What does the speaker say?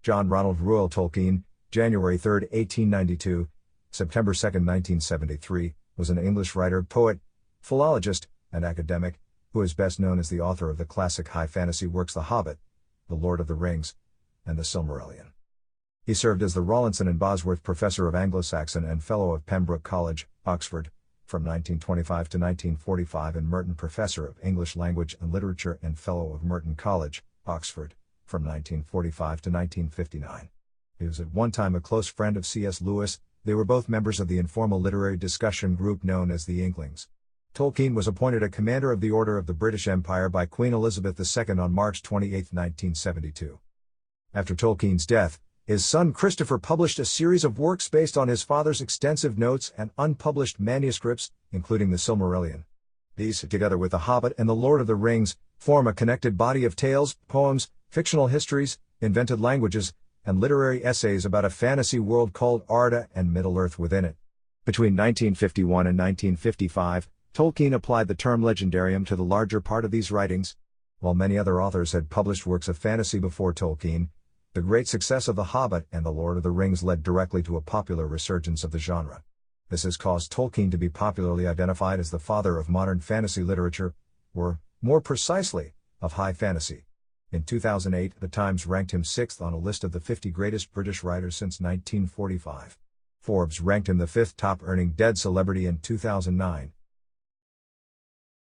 John Ronald Reuel Tolkien, January 3, 1892, September 2, 1973, was an English writer, poet, philologist, and academic, who is best known as the author of the classic high fantasy works The Hobbit, The Lord of the Rings, and the Silmarillion. He served as the Rawlinson and Bosworth Professor of Anglo-Saxon and Fellow of Pembroke College, Oxford, from 1925 to 1945, and Merton Professor of English Language and Literature and Fellow of Merton College, Oxford, from 1945 to 1959. He was at one time a close friend of C.S. Lewis. They were both members of the informal literary discussion group known as the Inklings. Tolkien was appointed a Commander of the Order of the British Empire by Queen Elizabeth II on March 28, 1972. After Tolkien's death, his son Christopher published a series of works based on his father's extensive notes and unpublished manuscripts, including the Silmarillion. These, together with The Hobbit and The Lord of the Rings, form a connected body of tales, poems, fictional histories, invented languages, and literary essays about a fantasy world called Arda and Middle-earth within it. Between 1951 and 1955, Tolkien applied the term legendarium to the larger part of these writings. While many other authors had published works of fantasy before Tolkien, the great success of The Hobbit and The Lord of the Rings led directly to a popular resurgence of the genre. This has caused Tolkien to be popularly identified as the father of modern fantasy literature, or, more precisely, of high fantasy. In 2008, The Times ranked him 6th on a list of the 50 greatest British writers since 1945. Forbes ranked him the 5th top-earning dead celebrity in 2009.